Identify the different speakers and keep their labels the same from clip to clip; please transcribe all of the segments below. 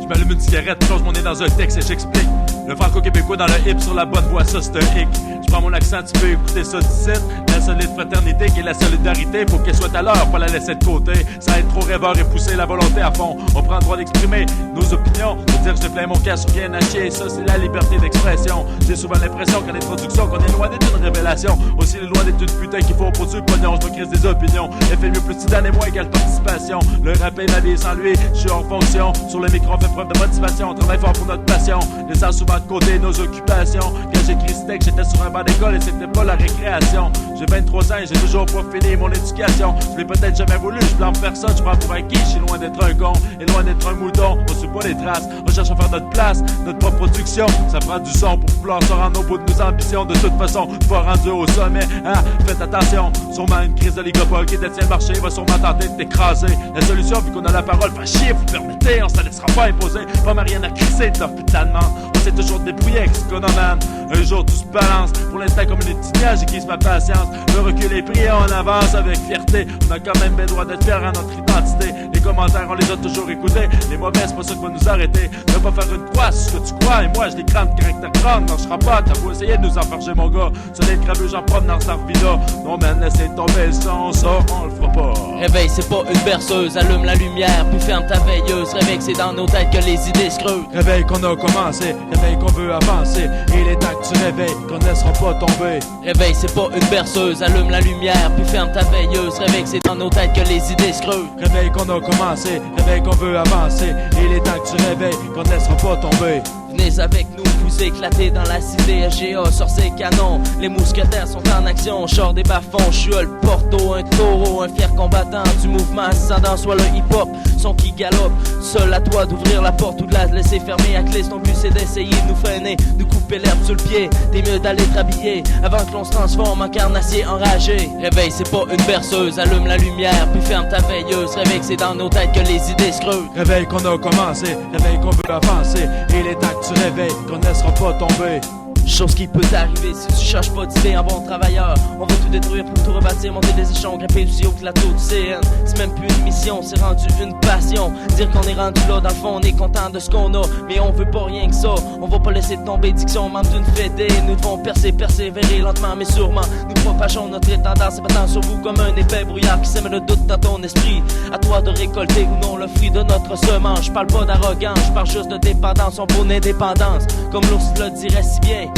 Speaker 1: Je m'allume une cigarette, plonge mon nez dans un texte et j'explique. Le franco-québécois dans le hip sur la bonne voie, ça c'est un hic. Je prends mon accent, tu peux écouter ça d'ici. La solide fraternité qui est la solidarité, faut qu'elle soit à l'heure, pas la laisser de côté. Sans être trop rêveur et pousser la volonté à fond. On prend le droit d'exprimer nos opinions. De dire je plein mon cas sur rien à chier, ça c'est la liberté d'expression. J'ai souvent l'impression qu'en introduction qu'on est loin d'être une révélation. Aussi loin d'être une putain qu'il faut produire pognon. Je me crise des opinions. Effet mieux plus tidane et moi égale participation. Le rap est ma vie sans lui, je suis hors fonction. Sur le micro on fait preuve de motivation. On travaille fort pour notre passion. Laissant souvent de côté nos occupations. Quand j'écris ce texte, j'étais sur un banc d'école et c'était pas la récréation. J'ai 23 ans et j'ai toujours pas fini mon éducation. Je l'ai peut-être jamais voulu, je blâme personne, je prends pour acquis. Je suis loin d'être un con et loin d'être un mouton. On suit pas les traces, on cherche à faire notre place, notre propre production. Ça prend du son pour pouvoir se rendre au bout de nos ambitions. De toute façon, pas rendu au sommet. Ah, faites attention, sûrement une crise d'oligopole qui détient le marché va sûrement tenter de t'écraser. La solution, vu qu'on a la parole, fait chier, vous permettez, on se laissera pas imposer. Pas rien à crisser de leur putain de demande. On s'est toujours débrouillé avec ce qu'on a, man. Un jour tout se balance, pour l'instant comme une étudiante, j'aiguise ma patience. Le recul est pris et on avance avec fierté. On a quand même bien le droit d'être fiers à notre identité. Les commentaires, on les a toujours écoutés. Les mauvais, c'est pas ça qui va nous arrêter. Ne pas faire une croix sur ce que tu crois. Et moi, je les crame direct ta crâne. Non, je serai pas, t'as beau essayer de nous enfarger, mon gars. Ça l'est craveux, j'en prends dans cette vie-là. Non, man, laissez tomber le son, ça, on le fera pas.
Speaker 2: Réveil, c'est pas une berceuse. Allume la lumière, puis ferme ta veilleuse. Réveil, c'est dans nos têtes que les idées se creusent.
Speaker 1: Réveil qu'on a commencé, réveil qu'on veut avancer. Il est temps que tu réveilles, qu'on ne laissera pas tomber.
Speaker 2: Réveil, c'est pas une berceuse. Allume la lumière, puis ferme ta veilleuse. Réveil, c'est dans nos têtes que les idées se creusent.
Speaker 1: Réveil qu'on a commencé, réveil qu'on veut avancer. Il est temps que tu réveilles, qu'on ne laissera pas tomber.
Speaker 2: Venez avec nous, vous éclatez dans la cité SGA, sur ses canons. Les mousquetaires sont en action, je sors des bas-fonds, je suis le porto, un taureau, un fier combattant du mouvement ascendant, soit le hip-hop, son qui galope. Seul à toi d'ouvrir la porte ou de la laisser fermer à clé. Ton but c'est d'essayer de nous freiner, de couper l'herbe sur le pied. T'es mieux d'aller te rhabiller avant que l'on se transforme en carnassier enragé. Réveil, c'est pas une berceuse, allume la lumière, puis ferme ta veilleuse. Réveil, c'est dans nos têtes que les idées se creusent.
Speaker 1: Réveil qu'on a commencé, réveil qu'on veut avancer. Il est temps que tu réveilles, qu'on ne laissera pas tomber.
Speaker 2: Chose qui peut t'arriver si tu cherches pas d'idées en bon travailleur. On va tout détruire pour tout rebâtir, monter des échelons, grimper aussi haut que la tour du CN. C'est même plus une mission, c'est rendu une passion. Dire qu'on est rendu là, dans le fond, on est content de ce qu'on a. Mais on veut pas rien que ça, on va pas laisser tomber diction, membre d'une fédé. Nous devons persévérer lentement mais sûrement. Nous propageons notre tendance et battant sur vous comme un épais brouillard qui sème le doute dans ton esprit. À toi de récolter ou non le fruit de notre semence. Je parle pas d'arrogance, je parle juste de dépendance. On prône indépendance, comme l'ours le dirait si bien.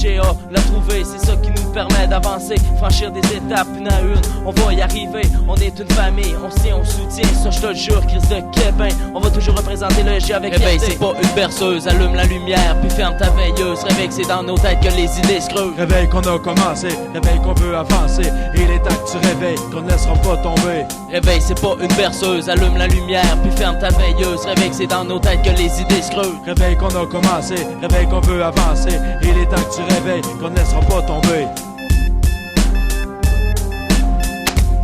Speaker 2: GA, l'a trouvé, c'est ça qui nous permet d'avancer, franchir des étapes une à une, on va y arriver, on est une famille, on se tient, on soutient, ça je te le jure, Chris de Québec, on va toujours représenter le SG avec réveil, fierté. C'est pas une berceuse, allume la lumière, puis ferme ta veilleuse, réveil, c'est dans nos têtes que les idées se creusent.
Speaker 1: Réveil qu'on a commencé, réveil qu'on veut avancer, il est temps que tu réveilles, qu'on ne laissera pas tomber.
Speaker 2: Réveil, c'est pas une berceuse, allume la lumière, puis ferme ta veilleuse, réveil, c'est dans nos têtes que les idées se creusent.
Speaker 1: Réveil qu'on a commencé, réveil qu'on veut avancer, il est temps que tu réveilles, qu'on ne laissera pas tomber.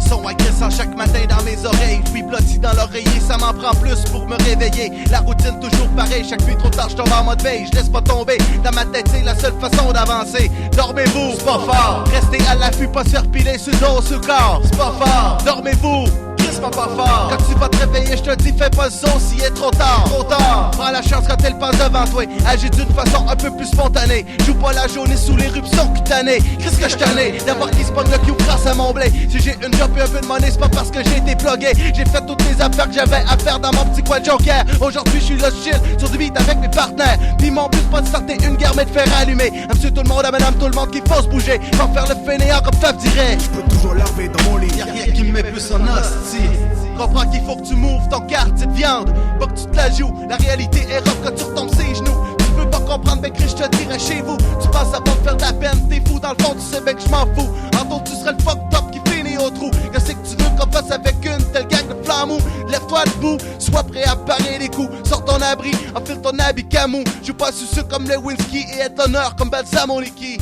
Speaker 3: Son agressant chaque matin dans mes oreilles. Je suis blotti dans l'oreiller, ça m'en prend plus pour me réveiller. La routine toujours pareille, chaque nuit trop tard je tombe en mode veille. Je laisse pas tomber, dans ma tête c'est la seule façon d'avancer. Dormez-vous, c'est pas fort. Restez à l'affût, pas se faire piler sur le dos, sur le corps, c'est pas fort. Dormez-vous, pas fort. Quand tu vas te réveiller, je te dis fais pas le son s'il est trop tard. Trop tard. Prends la chance quand elle passe devant toi. Agis d'une façon un peu plus spontanée. Joue pas la journée sous l'éruption cutanées. Qu'est-ce que je tenais d'avoir qui se pogne le cul grâce à mon blé. Si j'ai une job et un peu de monnaie, c'est pas parce que j'ai été plugué. J'ai fait toutes les affaires que j'avais à faire dans mon petit coin de joker. Aujourd'hui je suis là chill sur du beat avec mes partenaires. Puis mon but c'est pas de starter une guerre mais de faire allumer. Monsieur tout le monde, à madame tout le monde qui faut se bouger. Sans faire le fainéant comme Fab dirait.
Speaker 4: Je peux toujours laver dans mon lit.
Speaker 3: Y'a rien qui me met plus en hostie. Comprends qu'il faut que tu moves ton quartier de viande. Pas que tu te la joues, la réalité est rough quand tu retombes ses genoux. Tu peux pas comprendre, ben Chris, je te dirais chez vous. Tu penses à pas te faire de la peine, t'es fou dans le fond, tu sais ben que je m'en fous. En tout, tu serais le fuck top qui finit au trou. Qu'est-ce que tu veux qu'on fasse avec une telle gang de flammous? Lève-toi soit debout, sois prêt à parer les coups. Sors ton abri, enfile ton habit camou. Joue pas sous ceux comme Lewinsky et est honneur comme Balsamo Licky.